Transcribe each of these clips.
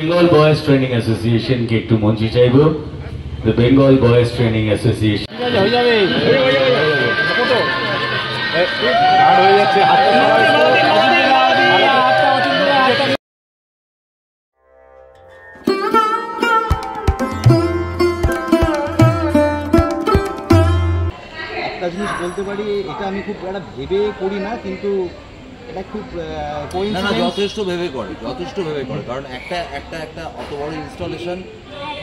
Bengal boys training association কে একটু মঞ্চে চাইবো। The Bengal boys training association. হয়ে যাবে একটা জিনিস বলতে পারি, এটা আমি খুব একটা ভেবে করি না, কিন্তু এটা খুব যথেষ্ট ভেবে করে কারণ একটা অত বড় ইনস্টলেশন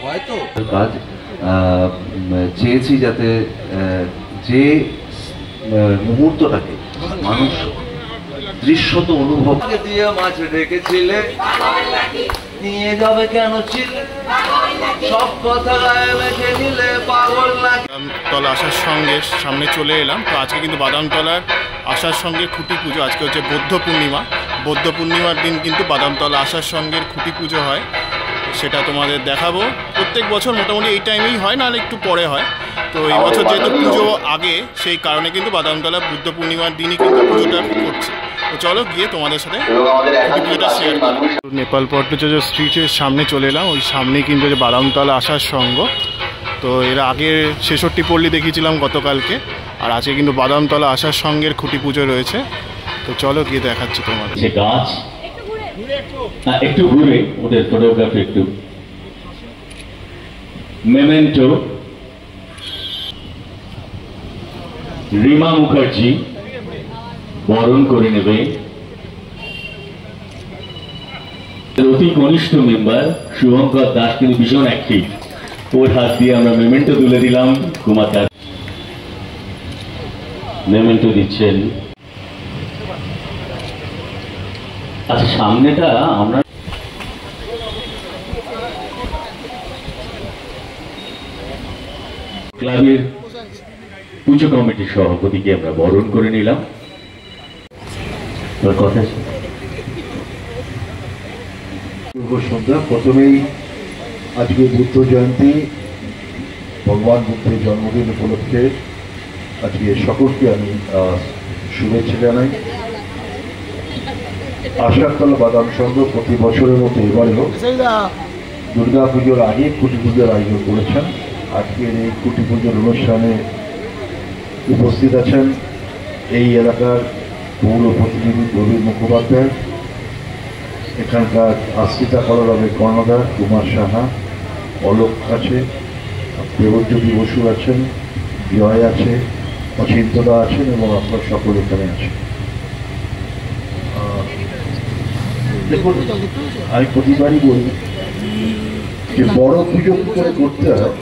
হয়তো কাজ চেয়েছি যাতে যে মুহূর্তটাকে মানুষ দৃশ্যত অনুভব দিয়ে মাছ রেখেছিলে নিয়ে যাবে কেন ছিলে সব কথা গায়ে মেখে নিলে পাগল লাগে। বাদামতলা আসার সঙ্গে সামনে চলে এলাম। তো আজকে কিন্তু বাদামতলার আসার সঙ্গে খুঁটি পুজো। আজকে হচ্ছে বৌদ্ধ পূর্ণিমার দিন কিন্তু বাদামতলা আসার সঙ্গে খুঁটি পুজো হয়, সেটা তোমাদের দেখাবো। প্রত্যেক বছর মোটামুটি এই টাইমেই হয়, না একটু পরে হয়। তো এই বছর যেহেতু পুজো আগে, সেই কারণে কিন্তু বাদামতলা বুদ্ধ পূর্ণিমার দিনই কিন্তু পুজোটা করছে। তো চলো গিয়ে তোমাদের সাথে পুজোটা শেয়ার করি। নেপাল ভট্টাচার্য স্ট্রিটের সামনে চলে এলাম। ওই সামনেই কিন্তু যে বাদামতলা আসার সঙ্গ। তো এর আগে ৬৬ পল্লী দেখিয়েছিলাম গতকালকে, আর আজকে কিন্তু বাদামতলা আসার সঙ্গের খুঁটি পুজো রয়েছে। তো চলো গিয়ে দেখাচ্ছি তোমাদের। গাছ একটু ঘুরে ওদের ফটোগ্রাফি একটু। মেমেন্টো রিমা মুখার্জি বরণ করে নেবে। অতি ঘনিষ্ঠ মেম্বার শুভঙ্কর দাস কিন্তু ভীষণ অ্যাক্টিভ। ওর হাত দিয়ে আমরা মেমেন্টো তুলে দিলাম। কুমার দাস মেমেন্টো দিচ্ছেন। আচ্ছা, সামনেটা আমরা ক্লাবের পুজো কমিটির সভাপতিকে আমরা বরণ করে নিলাম। তোর কথা শুভ সন্ধ্যা। প্রথমেই আজকে বুদ্ধ জয়ন্তী, ভগবান বুদ্ধের জন্মদিন উপলক্ষে আজকে সকলকে আমি শুভেচ্ছা জানাই। আশারতলা বাদাম সংঘ প্রতি বছরের মতো এবারেও দুর্গা পুজোর আগে খুঁটি পুজোর আয়োজন করেছেন। আজকের এই খুঁটি পুজোর অনুষ্ঠানে উপস্থিত আছেন এই এলাকার পৌর প্রতিনিধি প্রবীর মুখোপাধ্যায়, এখানকার আশ্রিতা কলরবের কর্ণধার কুমার সাহা, অলোক আছে, দেবজ্যোতি বসু আছেন, জয় আছে, অচিন্তদা আছেন এবং আপনার সকল এখানে আছেন। দেখুন, আমি প্রতিবারই বলি যে বড় পুজো করে করতে হয়,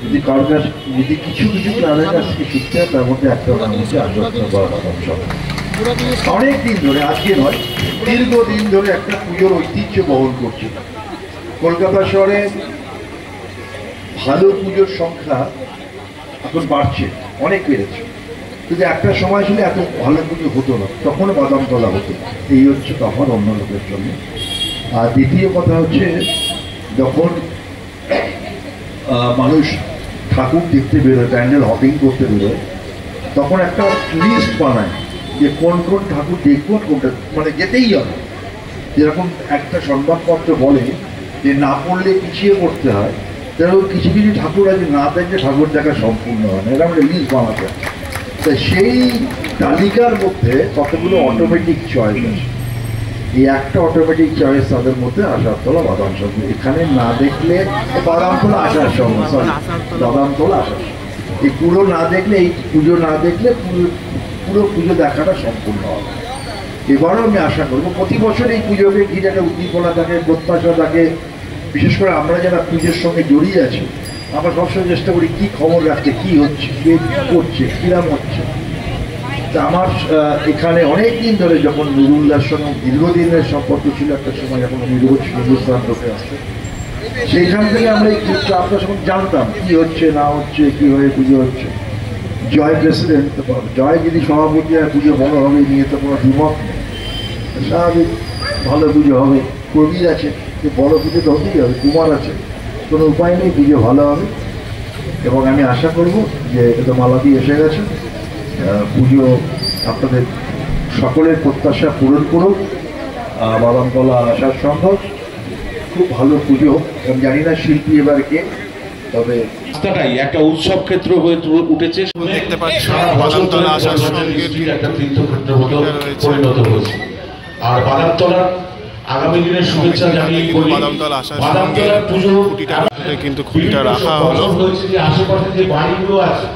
যদি কারোর কাছে যদি কিছু ক্লাবের কাছ থেকে শিখতে হয়, তার মধ্যে একটা নাম হচ্ছে আশারতলা বাদাম সংঘ। অনেক দিন ধরে, আজকে নয়, দীর্ঘদিন ধরে একটা পুজোর ঐতিহ্য বহন করছে। কলকাতা শহরে ভালো পুজোর সংখ্যা এখন বাড়ছে, অনেক বেড়েছে, কিন্তু একটা সময় ছিল এত ভালো পুজো হতো না, তখনও বাদামতলা হতো। এই হচ্ছে তখন অন্য লোকের জন্য। আর দ্বিতীয় কথা হচ্ছে, যখন মানুষ ঠাকুর দেখতে বেরোয়, প্যান্ডেল হপিং করতে বেরোয়, তখন একটা লিস্ট বানায় যে কোন কোন ঠাকুর দেখবো, কোনটা মানে যেতেই হবে। যেরকম একটা সংবাদপত্র বলে যে না পড়লে পিছিয়ে পড়তে হয়, তেরকম কিছু কিছু ঠাকুর আছে না দেখলে ঠাকুর দেখা সম্পূর্ণ হয় না, এরকম একটা লিস্ট বানাতে হয়। তাই সেই তালিকার মধ্যে কতগুলো অটোমেটিক চয়েস আছে। এই একটা অটোমেটিক চয়েস তাদের মধ্যে আশারতলা বাদাম সংঘ। এখানে না দেখলে বাদামতলা আসার সঙ্গে, সরি বাদামতলা আসার, এই পুরো না দেখলে, এই পুজো না দেখলে পুরো পুজো দেখাটা সম্পূর্ণ হবে। এবারও আমি আশা করবো, প্রতি বছর এই পুজোকে ঘিরে একটা উদ্দীপনা থাকে, প্রত্যাশা থাকে। বিশেষ করে আমরা যারা পুজোর সঙ্গে জড়িয়ে আছি, আমরা সবসময় চেষ্টা করি কী খবর রাখতে, কী হচ্ছে, কে কী করছে, কীরকম হচ্ছে। তা আমার এখানে অনেক দিন ধরে, যখন নুরুল্লাহর সঙ্গে দীর্ঘদিনের সম্পর্ক ছিল, একটা সময় যখন আমি রোজ হিন্দুস্তান লোকে আসতে, সেইখান থেকে আমরা এই আপনার সঙ্গে জানতাম কী হচ্ছে না হচ্ছে, কীভাবে পুজো হচ্ছে। জয় প্রেসিডেন্ট, জয় যদি সভাপতি হয়, পুজো বড় হবে, নিয়ে তো কোনো দ্বিমত নেই, স্বাভাবিক ভালো পুজো হবে। প্রবীর আছে, বড় পুজো তো হতেই হবে, কুমার আছে, কোনো উপায় নেই, পুজো ভালো হবে। এবং আমি আশা করব যে এটা মালাদি এসে গেছে, পুজো আপনাদের সকলের প্রত্যাশা পূরণ করুক। বাদামতলা আসার সম্ভব খুব ভালো পুজো। আমি জানি না শিল্পী এবার কে, তবে রাস্তাটাই একটা উৎসব ক্ষেত্র হয়ে উঠেছে। দেখতে পাচ্ছ বাদামতলা আসার সঙ্গে একটা তীর্থক্ষেত্র পরিণত হয়েছে। আর বাদামতলার আগামী দিনের শুভেচ্ছা জানিয়ে বাদামতলা আসার সঙ্গে খুঁটিটা কিন্তু খুঁটিটা রাখা হলো। আশেপাশে যে বাড়িগুলো আছে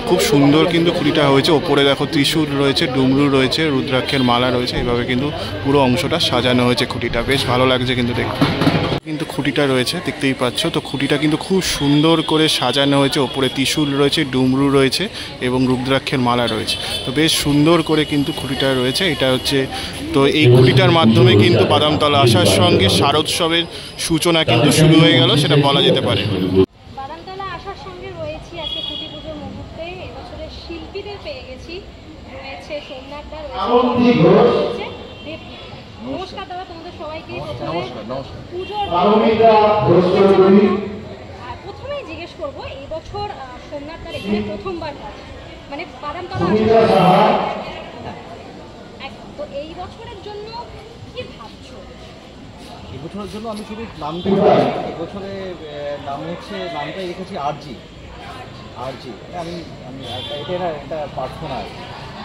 খুব সুন্দর কিন্তু খুঁটিটা হয়েছে। ওপরে দেখো ত্রিশূল রয়েছে, ডুমরু রয়েছে, রুদ্রাক্ষের মালা রয়েছে, এইভাবে কিন্তু পুরো অংশটা সাজানো হয়েছে। খুঁটিটা বেশ ভালো লাগছে কিন্তু দেখতে। কিন্তু খুঁটিটা রয়েছে দেখতেই পাচ্ছ, তো খুঁটিটা কিন্তু খুব সুন্দর করে সাজানো হয়েছে। ওপরে ত্রিশূল রয়েছে, ডুমরু রয়েছে এবং রুদ্রাক্ষের মালা রয়েছে, তো বেশ সুন্দর করে কিন্তু খুঁটিটা রয়েছে। এটা হচ্ছে তো এই খুঁটিটার মাধ্যমে কিন্তু বাদামতলা আসার সঙ্গে শারদোৎসবের সূচনা কিন্তু শুরু হয়ে গেল, সেটা বলা যেতে পারে। বাদামতলা আসার সঙ্গে রয়েছি আজকে খুঁটি পুজোর মুহূর্তে। এবছরের শিল্পীদের পেয়ে গেছি, রয়েছে সোমনাথ দা, রয়েছে দেবদীপ। নমস্কার দাদা তোমাদের সবাইকে। প্রথমেই জিজ্ঞেস করবো, এই বছর সোমনাথ দার এখানে প্রথমবার কাজ, মানে বাদামতলা তো এই বছরের জন্য কি ভাবছো? এবছরের জন্য আমি শুধু নামটা এবছরে নামটাই রেখেছি আরজি। আমি এটা প্রার্থনা,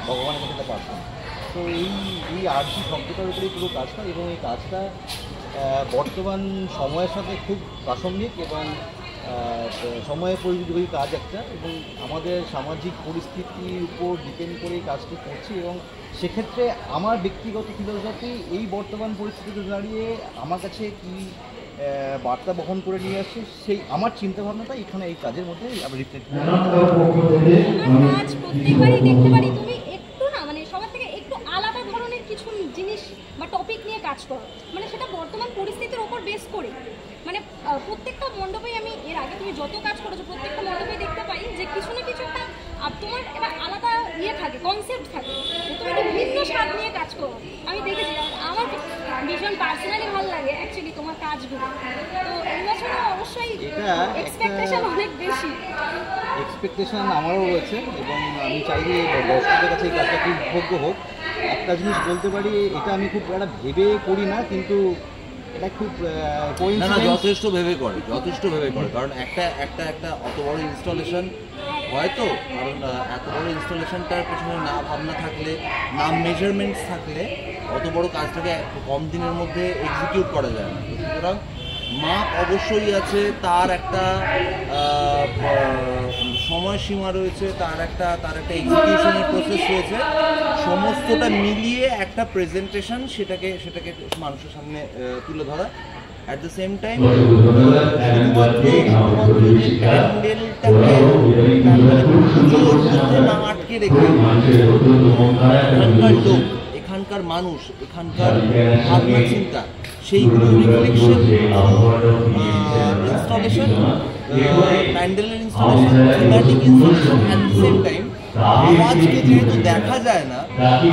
ভগবানের কাছে একটা প্রার্থনা। তো এই আরজি শব্দটার উপরেই পুরো কাজটা, এবং এই কাজটা বর্তমান সময়ের সাথে খুব প্রাসঙ্গিক এবং সময়ের পরিযোগী কাজ একটা, এবং আমাদের সামাজিক পরিস্থিতির উপর ডিপেন্ড করে এই কাজটি করছি। এবং সেক্ষেত্রে আমার ব্যক্তিগত ফিলোসফি এই বর্তমান পরিস্থিতিতে দাঁড়িয়ে আমার কাছে কি বার্তা বহন করে নিয়ে আসছে, সেই আমার চিন্তাভাবনাটা এখানে এই কাজের মধ্যে আমি রিফ্লেক্ট করি। প্রত্যেকবারই দেখতে পারি তুমি একটু না, মানে সবার থেকে একটু আলাদা ধরনের কিছু জিনিস বা টপিক নিয়ে কাজ করো, মানে সেটা বর্তমান পরিস্থিতির ওপর বেস করে। মানে প্রত্যেকটা মণ্ডপেই আমি এর আগে তুমি যত কাজ করেছো প্রত্যেকটা মণ্ডপেই দেখতে পাই যে কিছু না কিছু একটা তোমার একটা আলাদা ইয়ে থাকে, কনসেপ্ট থাকে, তুমি একটা ভিন্ন স্বাদ নিয়ে কাজ করো। আমি দেখেছি, আমার ভীষণ পার্সোনালি ভালো লাগে অ্যাকচুয়ালি তোমার কাজগুলো। তো এই বছর অবশ্যই এক্সপেকটেশন অনেক বেশি। এক্সপেকটেশন আমারও রয়েছে, এবং আমি চাই যে দর্শকদের কাছে এই কাজটা খুব উপভোগ্য হোক। একটা জিনিস বলতে পারি, এটা আমি খুব একটা ভেবে করি না, কিন্তু এটা খুব যথেষ্ট ভেবে করে, কারণ একটা অত বড় ইনস্টলেশন হয়তো, কারণ এত বড় ইনস্টলেশনটার পেছনে না ভাবনা থাকলে, না মেজারমেন্টস থাকলে অত বড় কাজটাকে কম দিনের মধ্যে এক্সিকিউট করা যায় না। সুতরাং মাপ অবশ্যই আছে, তার একটা সময়সীমা রয়েছে, তার একটা এক্সিকিউশনের প্রসেস রয়েছে, সমস্তটা মিলিয়ে একটা প্রেজেন্টেশন সেটাকে মানুষের সামনে তুলে ধরা। অ্যাট দ্য সেম টাইম না আটকে রেখে এখানকার লোক, এখানকার মানুষ, এখানকার ভাবনা চিন্তা, সেইগুলো রিফ্লেকশন ইনস্টলেশন, প্যান্ডেলের installation, thematic installation. At the same time আওয়াজকে যেহেতু দেখা যায় না,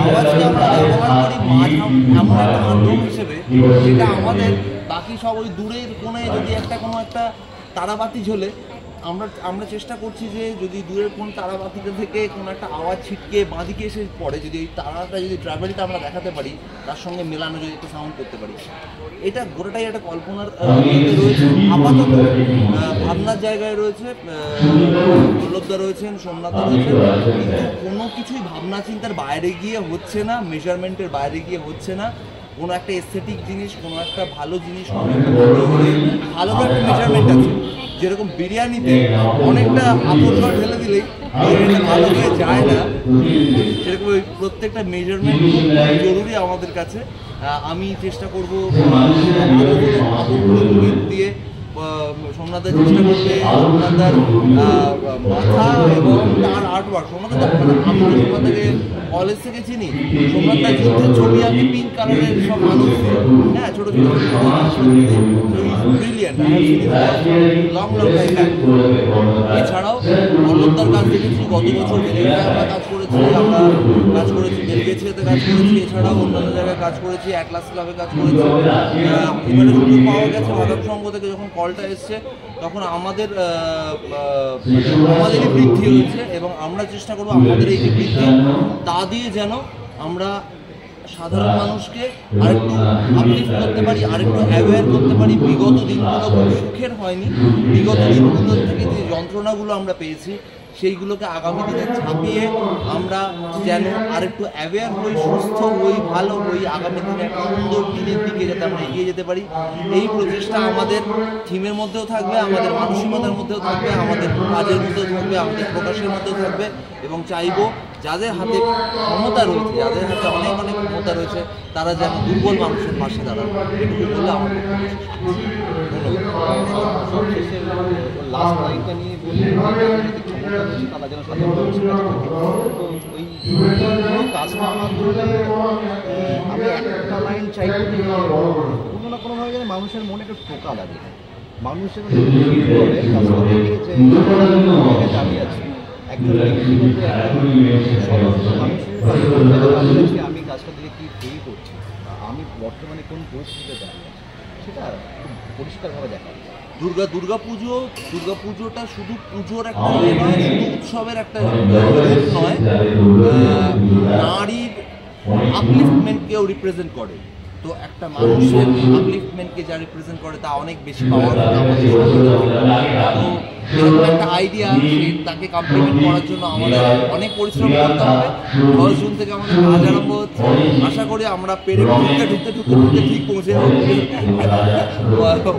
আওয়াজকে আমরা ব্যবহার করি এমন একটা মাধ্যম হিসেবে, যেটা আমাদের বাকি সব ওই দূরের কোণে যদি কোনো একটা তারাবাতি ঝোলে, আমরা চেষ্টা করছি যে যদি দূরের কোন তারাবাতিটা থেকে কোনো একটা আওয়াজ ছিটকে বাঁদিকে এসে পড়ে, যদি ওই তারাটা যদি ট্রাভেলটা আমরা দেখাতে পারি, তার সঙ্গে মেলানো যদি একটু সাউন্ড করতে পারি, এটা গোটাটাই একটা কল্পনার রয়েছে। আপাতত ভাবনার জায়গায় রয়েছে, প্রলব্ধা রয়েছেন, সোমনাথ রয়েছেন, কিন্তু কোনো কিছুই ভাবনা চিন্তার বাইরে গিয়ে হচ্ছে না, মেজারমেন্টের বাইরে গিয়ে হচ্ছে না। কোনো একটা এস্থেটিক জিনিস, কোনো একটা ভালো জিনিস, কোনো একটা ভালো একটা মেজারমেন্ট আছে। যেরকম বিরিয়ানিতে অনেকটা আতর ঢেলে দিলেই বিরিয়ানিটা ভালো হয়ে যায় না, সেরকম ওই প্রত্যেকটা মেজারমেন্ট জরুরি আমাদের কাছে। আমি চেষ্টা করবো দিয়ে সোমনাথের চেষ্টা করবে সোমনাথের মাথা এবং তার আর্টওয়ার্ক। সোমনাথের আমি তো সোমনাথকে কলেজ থেকে চিনি। সোমনাথের যুদ্ধের ছবি আঁকে পিঙ্ক কালারের সব মানুষ, হ্যাঁ ছোটো ছোটো ব্রিলিয়েন্ট, লং লং টাইম। এছাড়াও অল্লতার কাজ দেখেছি গত বছর বেলগেছিয়াতে আমরা কাজ করেছি, বেলগেছিয়াতে কাজ করেছি, এছাড়াও অন্যান্য জায়গায় কাজ করেছি, অ্যাটলাস ক্লাবে কাজ করেছি। এবারে সুযোগ পাওয়া গেছে বাদাম সংঘ থেকে, যখন কলটা এসছে তখন আমাদেরই বৃদ্ধি হয়েছে এবং আমরা চেষ্টা করবো আমাদের এই যে বৃদ্ধি তা দিয়ে যেন আমরা সাধারণ মানুষকে আরেকটু আপলিফ্ট করতে পারি, আরেকটু অ্যাওয়্যার করতে পারি। বিগত দিনগুলো খুব সুখের হয়নি, বিগত দিনগুলোর থেকে যে যন্ত্রণাগুলো আমরা পেয়েছি সেইগুলোকে আগামী দিনে ছাপিয়ে আমরা যেন আরেকটু অ্যাওয়্যার হই, সুস্থ হই, ভালো হই, আগামী দিনে একটা সুন্দর দিনের দিকে যাতে আমরা এগিয়ে যেতে পারি। এই প্রচেষ্টা আমাদের থিমের মধ্যেও থাকবে, আমাদের মানসিকতার মধ্যেও থাকবে, আমাদের কাজের মধ্যেও থাকবে, আমাদের প্রকাশের মধ্যেও থাকবে এবং চাইবো যাদের হাতে ক্ষমতা রয়েছে, যাদের হাতে অনেক অনেক ক্ষমতা রয়েছে, তারা যেন দুর্বল মানুষের পাশে দাঁড়ান। এটুকু বলে আমার সবশেষে লাস্ট লাইনটা নিয়ে বলি, ক্ষমতা রয়েছে তারা যেন সাধারণ মানুষের কাছে থাকে। তো ওই পুরো কাজটা আমার ধরলে আমি একটা লাইন চাইব যে কোনো না কোনোভাবে যেন মানুষের মনে একটু টোকা লাগে, মানুষের কাজটা দেখে যে দাঁড়িয়ে আছে একজন মানুষের, আমি কাজটা দেখে কী ফিল করছি, আমি বর্তমানে কোন পরিস্থিতিতে দাঁড়িয়ে আছি সেটা খুব পরিষ্কারভাবে দেখা যায়। দুর্গাপুজোটা শুধু পুজোর একটা ইয়ে নয়, শুধু উৎসবের একটা রূপ নয়, নারীর আপলিফটমেন্টকেও রিপ্রেজেন্ট করে। তো একটা মানুষের আপলিফটমেন্টকে যা রিপ্রেজেন্ট করে তা অনেক বেশি পাওয়ার তো একটা আইডিয়া, তাকে কমপ্লিমেন্ট করার জন্য আমাদের অনেক পরিশ্রম করতে হবে। 10 জুন থেকে আমাদের কাজ আরম্ভ হচ্ছে, আশা করি আমরা পেরে ঢুকতে ঠিক পৌঁছে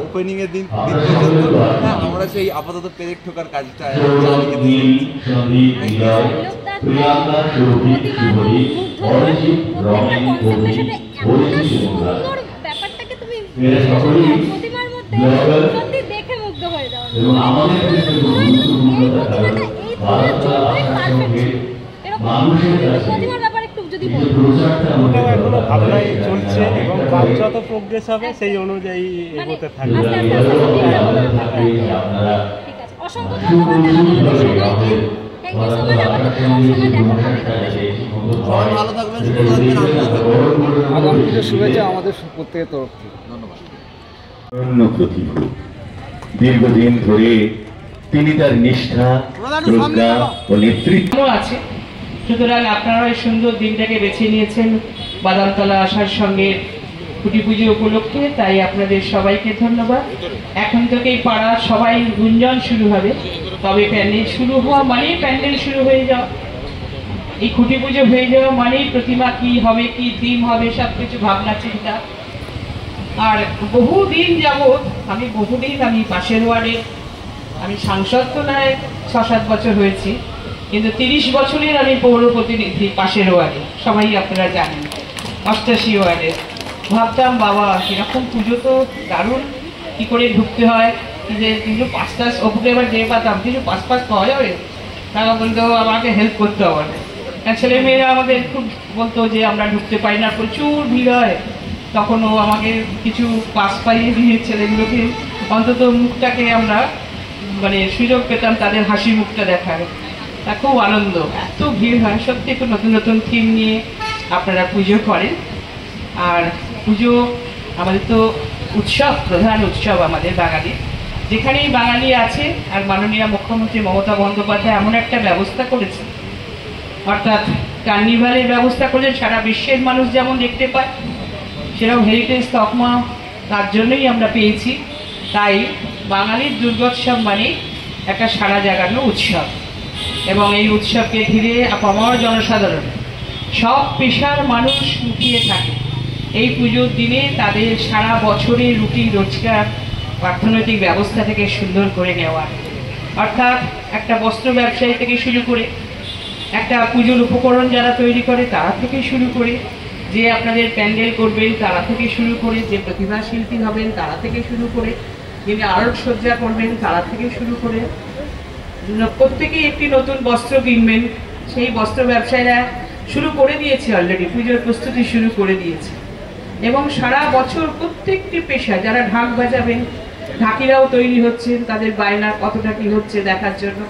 ওপেনিংয়ের দিন পর্যন্ত। হ্যাঁ, আমরা সেই আপাতত পেরেক ঠোকার কাজটা চালিয়ে দেখে মুগ্ধ হয়ে যাও। প্রতিমার ব্যাপারে একটু যদি ওটাও এখনো ভাবনাই চলছে এবং কাজ যত প্রোগ্রেস হবে সেই অনুযায়ী এগোতে থাকবে। ঠিক আছে, অসংখ্য ধন্যবাদ সবাইকে। Thank you so much. ভালো থাকবেন, সুস্থ থাকবেন, আগামী পুজোর শুভেচ্ছা আমাদের প্রত্যেকের তরফ থেকে। ধন্যবাদ। দীর্ঘদিন ধরে তিনি তার নিষ্ঠা, প্রজ্ঞা ও নেতৃত্ব আছে, সুতরাং আপনারা এই সুন্দর দিনটাকে বেছে নিয়েছেন বাদামতলা আসার সঙ্গে খুঁটি পুজো উপলক্ষে, তাই আপনাদের সবাইকে ধন্যবাদ। এখন থেকেই পাড়ার সবাই গুঞ্জন শুরু হবে, তবে প্যান্ডেল শুরু হওয়া মানেই প্যান্ডেল শুরু হয়ে যাওয়া, এই খুঁটি পুজো হয়ে যাওয়া মানেই প্রতিমা কি হবে, কি থিম হবে, সব কিছু ভাবনা চিন্তা। আর বহুদিন যাবৎ আমি পাশের ওয়ার্ডে, আমি সাংসদ তো নয় 6-7 বছর হয়েছি, কিন্তু 30 বছরের আমি পৌর প্রতিনিধি পাশের ওয়ার্ডে, সবাই আপনারা জানেন 88 ওয়ার্ডে। ভাবতাম বাবা এরকম পুজো তো দারুণ, কী করে ঢুকতে হয়, যে কিছু পাস ওপরে এবার যে পাতাম কিছু পাস পাওয়া যাবে, তারা বলতো আমাকে হেল্প করতে হবে। ছেলে মেয়েরা আমাদের খুব বলতো যে আমরা ঢুকতে পারি না, প্রচুর ভিড় হয়, তখন ও আমাকে কিছু পাস পাইয়ে দিয়ে ছেলেগুলোকে অন্তত মুখটাকে আমরা মানে সুযোগ পেতাম তাদের হাসি মুখটা দেখার। তা খুব আনন্দ, এত ভিড় হয়, সত্যি একটু নতুন নতুন থিম নিয়ে আপনারা পুজো করেন। আর পুজো আমাদের তো উৎসব, প্রধান উৎসব আমাদের বাঙালি, যেখানেই বাঙালি আছে। আর মাননীয় মুখ্যমন্ত্রী মমতা বন্দ্যোপাধ্যায় এমন একটা ব্যবস্থা করেছে, অর্থাৎ কার্নিভালের ব্যবস্থা করেছে, সারা বিশ্বের মানুষ যেমন দেখতে পায়, সেরকম হেরিটেজ তকমা তার জন্যই আমরা পেয়েছি। তাই বাঙালির দুর্গোৎসব মানে একটা সারা জাগানো উৎসব, এবং এই উৎসবকে ঘিরে আপামর জনসাধারণ সব পেশার মানুষ মুখিয়ে থাকে এই পুজোর দিনে তাদের সারা বছরের রুটি রোজগার অর্থনৈতিক ব্যবস্থা থেকে সুন্দর করে নেওয়া। অর্থাৎ একটা বস্ত্র ব্যবসায়ী থেকে শুরু করে, একটা পুজোর উপকরণ যারা তৈরি করে তারা থেকে শুরু করে, যে আপনাদের প্যান্ডেল করবেন তারা থেকে শুরু করে, যে প্রতিভা শিল্পী হবেন তারা থেকে শুরু করে, যিনি আলোকসজ্জা করবেন তারা থেকে শুরু করে প্রত্যেকেই একটি নতুন বস্ত্র কিনবেন। সেই বস্ত্র ব্যবসায়ীরা শুরু করে দিয়েছে, অলরেডি পুজোর প্রস্তুতি শুরু করে দিয়েছে। এবং সারা বছর প্রত্যেকটি পেশা, যারা ঢাক বাজাবেন, ঢাকিরাও তৈরি হচ্ছেন, তাদের বায়না কতটা কি হচ্ছে দেখার জন্য।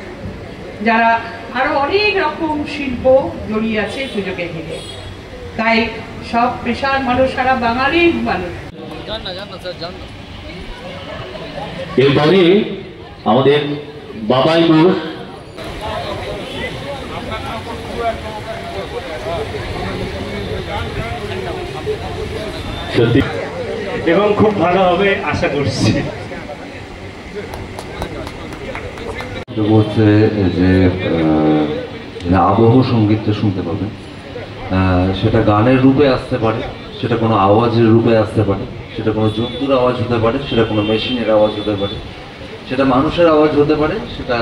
যারা আরো অনেক রকম শিল্প জড়িয়ে আছে পুজোকে ঘিরে, তাই সব পেশার মানুষ, সারা বাঙালির মানুষ। এরপরে আমাদের বাবাই ঘোষ সত্যি এবং খুব ভালো হবে আশা করছি। হচ্ছে যে আবহ সঙ্গীতটা শুনতে পাবেন, সেটা গানের রূপে আসতে পারে, সেটা কোনো আওয়াজের রূপে আসতে পারে, সেটা কোনো জন্তুর আওয়াজ হতে পারে, সেটা কোনো মেশিনের আওয়াজ হতে পারে, সেটা মানুষের আওয়াজ হতে পারে, সেটা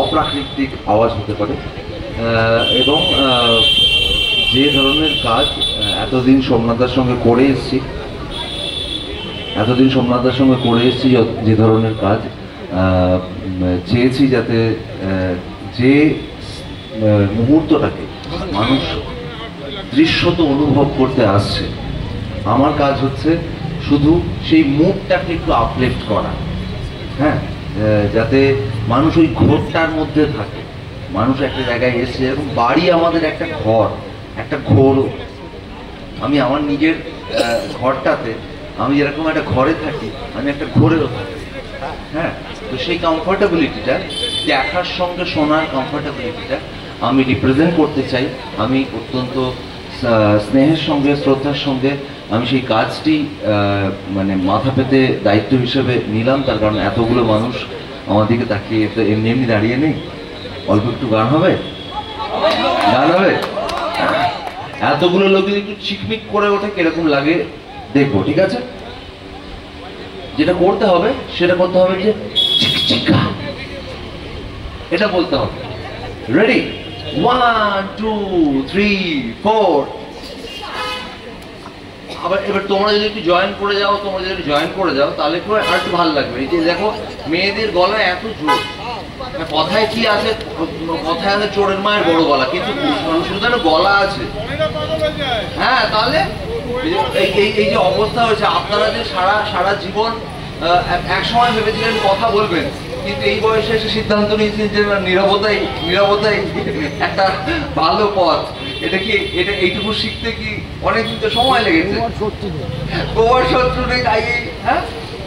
অপ্রাকৃতিক আওয়াজ হতে পারে। এবং যে ধরনের কাজ এতদিন সোমনাথের সঙ্গে করে এসেছি, যে ধরনের কাজ চেয়েছি যাতে যে মুহূর্তটাকে মানুষ দৃশ্যত অনুভব করতে আসছে, আমার কাজ হচ্ছে শুধু সেই মুডটাকে একটু আপলিফট করা। হ্যাঁ, যাতে মানুষ ওই ঘোরটার মধ্যে থাকে। মানুষ একটা জায়গায় এসছে, এরকম বাড়ি আমাদের একটা ঘর, একটা ঘোর। আমি আমার নিজের ঘরটাতে, আমি যেরকম একটা ঘরে থাকি, আমি একটা ঘোরেও থাকি। হ্যাঁ, তো সেই কমফোর্টেবিলিটিটা, দেখার সঙ্গে শোনার কমফোর্টেবিলিটিটা আমি রিপ্রেজেন্ট করতে চাই। আমি অত্যন্ত স্নেহের সঙ্গে, শ্রদ্ধার সঙ্গে আমি সেই কাজটি মানে মাথা পেতে দায়িত্ব হিসেবে নিলাম। তার কারণ এতগুলো মানুষ আমার দিকে তাকিয়ে তো এমনি এমনি দাঁড়িয়ে নেই। অল্প একটু গান হবে, এতগুলো লোক যদি একটু চিকমিক করে ওঠে কিরকম লাগে দেখবো। ঠিক আছে, যেটা করতে হবে সেটা করতে হবে যে চিকচিকা, এটা বলতে হবে। রেডি, 1 2 3 4। আবার এবার তোমরা যদি একটু জয়েন করে যাও, তাহলে একটু আর একটু ভালো লাগবে। এই যে দেখো, মেয়েদের গলায় এত জোর, কথায় কি আছে, কথায় আছে চোরের মায়ের বড় গলা, কিন্তু মানুষের গলা আছে। হ্যাঁ, তাহলে এই যে অবস্থা হয়েছে, আপনারা যে সারা জীবন এক সময় ভেবেছিলেন কথা বলবেন, কিন্তু এই বয়সে এসে সিদ্ধান্ত নিয়েছেন যে নীরবতাই একটা ভালো পথ। এটা এইটুকু শিখতে কি অনেকদিন তো সময় লেগেছে। গোবর শত্রু নেই, তাই। হ্যাঁ,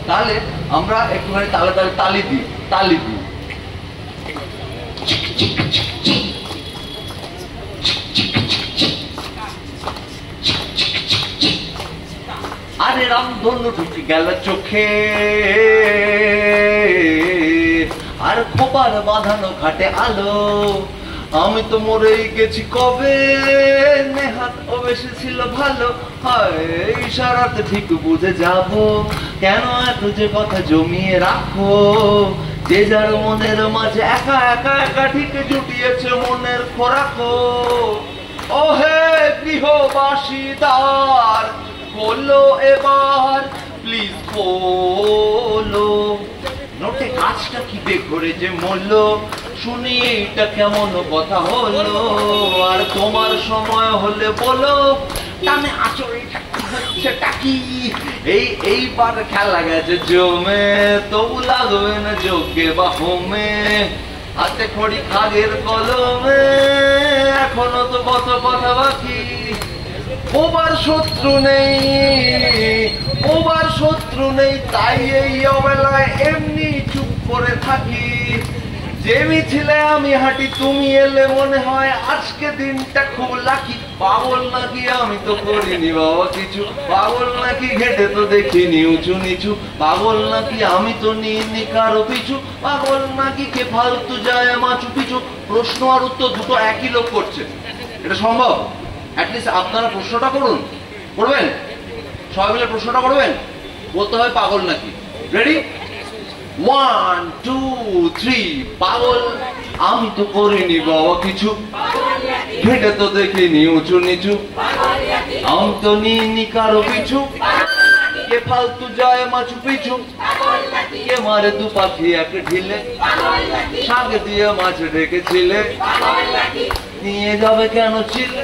তাহলে আমরা একটুখানি তালি দিই। আরে রামধনু ঢুকে গেল চোখে, আর খোপার বাঁধানো ঘাটে আলো। আমি তো মরেই গেছি কবে, নেহাত অবেশে ছিল ভালো। হয় ইশারাতে ঠিক বুঝে যাব, কেন এত যে কথা জমিয়ে রাখো। যে যার মনের মাঝে একা ঠিক জুটিয়েছে মনের খোরাকো। ওহে গৃহবাসীদার, খোলো এবার প্লিজ খোলো। নোটে কাজটা কি বেঘরে যে মূল্য, শুনি এটা কেমন কথা হলো। আর তোমার সময় হলে বলো, টানে আচরে হচ্ছেটা কি। এইবার খেলা গেছে জমে, তবু লাগবে না যোগ্যে বা হোমে। হাতে খড়ি খাগের কলমে, এখনো তো কত কথা বাকি। ওবার শত্রু নেই, তাই এই অবেলায় এমনি চুপ করে থাকি। যে মিছিলে আমি হাঁটি, তুমি এলে মনে হয় আজকে দিনটা খুব লাকি। পাগল নাকি আমি তো করিনি বাবা কিছু, পাগল নাকি ঘেটে তো দেখিনি উঁচু নিচু, পাগল নাকি আমি তো নিইনি কারো পিছু, পাগল নাকি কে ফালতু যায় মাচু পিছু। প্রশ্ন আর উত্তর দুটো একই লোক করছে, এটা সম্ভব? অ্যাটলিস্ট আপনারা প্রশ্নটা করবেন, সবাই মিলে প্রশ্নটা করবেন, বলতে হয় পাগল নাকি। রেডি, 1 2 3। পাগল আমি তো করিনি বাবা কিছু, ঘেটে তো দেখিনি উঁচু নিচু, আমি তো নিইনি কারো পিছু, কে ফালতু যায় মাছু পিছু, কে মারে দু পাখি এক ঢিলে, শাক দিয়ে মাছ রেখেছিলে, নিয়ে যাবে কেন চিলে,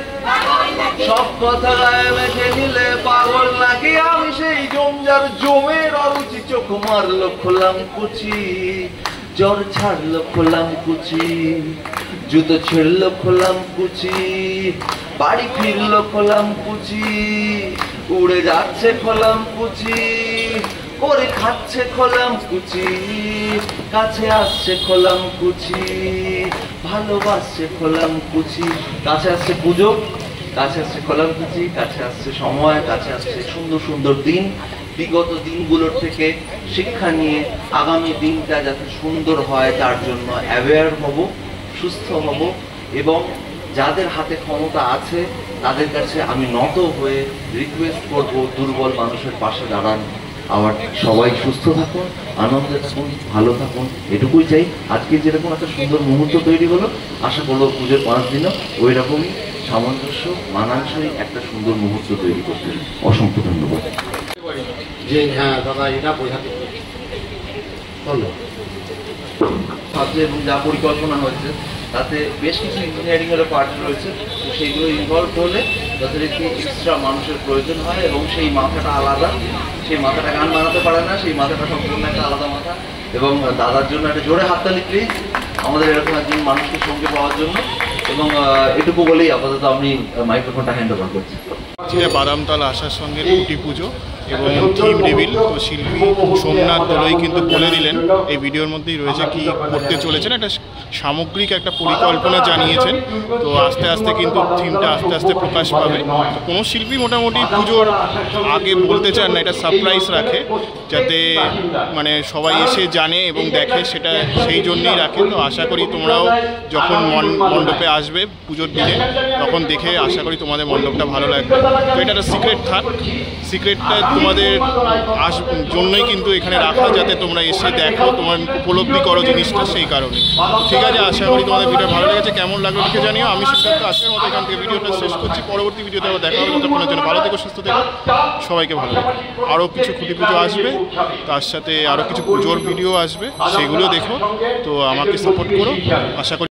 সব কথা গায়ে মেখে নিলে পাগল নাকি আমি সেই জমজার জমের অরুচি, চোখ মারলো খোলাম কুচি, জ্বর ছাড়লো খোলাম কুচি, জুতো ছেড়লো খোলাম কুচি, বাড়ি ফিরলো খোলাম কুচি, উড়ে যাচ্ছে খোলাম কুচি, করে খাচ্ছে খোলাম কুচি, কাছে আসছে খোলাম কুচি, ভালোবাসছে খোলাম কুচি, কাছে আসছে পুজো, কাছে আসছে খোলাম কুচি, কাছে আসছে সময়, কাছে আসছে সুন্দর সুন্দর দিন। বিগত দিনগুলোর থেকে শিক্ষা নিয়ে আগামী দিনটা যাতে সুন্দর হয় তার জন্য অ্যাওয়্যার হব, সুস্থ হব এবং যাদের হাতে ক্ষমতা আছে তাদের কাছে আমি নত হয়ে রিকোয়েস্ট করব দুর্বল মানুষের পাশে দাঁড়ান। আবার সবাই সুস্থ থাকুন, আনন্দে থাকুন, ভালো থাকুন, এটুকুই চাই। আজকে যেরকম একটা সুন্দর মুহূর্ত তৈরি হলো, আশা করবো পুজোর 5 দিনও ওই রকমই সামঞ্জস্য মানানসই একটা সুন্দর মুহূর্ত তৈরি করতে। অসংখ্য ধন্যবাদ। যে হ্যাঁ দাদা এটা বোঝাতে এবং যা পরিকল্পনা হয়েছে তাতে বেশ কিছু ইঞ্জিনিয়ারিং এর পার্ট রয়েছে, তো সেইগুলো ইনভলভ হলে তাদের একটি এক্সট্রা মানুষের প্রয়োজন হয় এবং সেই মাথাটা আলাদা, সেই মাথাটা গান বানাতে পারে না, সেই মাথাটা সম্পূর্ণ একটা আলাদা মাথা। এবং দাদার জন্য একটা জোরে হাততালি প্লিজ আমাদের এরকম একজন মানুষকে সঙ্গে পাওয়ার জন্য। এবং এটুকু বলেই আপাতত আমি মাইক্রোফোনটা হ্যান্ড ওভার করছি। বাদামতলা আসার সঙ্গে খুঁটি পুজো এবং থিম রিভিল, তো শিল্পী সোমনাথ দোলই কিন্তু বলে দিলেন এই ভিডিওর মধ্যেই রয়েছে কি করতে চলেছেন, একটা সামগ্রিক একটা পরিকল্পনা জানিয়েছেন। তো আস্তে আস্তে কিন্তু থিমটা আস্তে আস্তে প্রকাশ পাবে। তো কোনো শিল্পী মোটামুটি পুজোর আগে বলতে চান না, এটা সারপ্রাইজ রাখে যাতে মানে সবাই এসে জানে এবং দেখে, সেটা সেই জন্যই রাখে। তো আশা করি তোমরাও যখন মণ্ডপে আসবে পুজোর দিনে তখন দেখে আশা করি তোমাদের মণ্ডপটা ভালো লাগবে। তো এটা একটা সিক্রেট থাক, সিক্রেটটা তোমাদের জন্যই কিন্তু এখানে রাখা, যাতে তোমরা এসে দেখো, তোমার উপলব্ধি করো জিনিসটা, সেই কারণে। ঠিক আছে, আশা করি তোমাদের ভিডিও ভালো লেগেছে, কেমন লাগলো লিখে জানিও। আমি সিদ্ধার্থ আজকের মতো এখান থেকে ভিডিওটা শেষ করছি। পরবর্তী ভিডিওতে আবার দেখা হবে, ততক্ষণের জন্য ভালো থেকো, সুস্থ থেকো, সবাইকে ভালো থেকো। আরও কিছু খুঁটি পুজো আসবে, তার সাথে আরও কিছু পুজোর ভিডিও আসবে, সেগুলো দেখো। তো আমাকে সাপোর্ট করো, আশা করি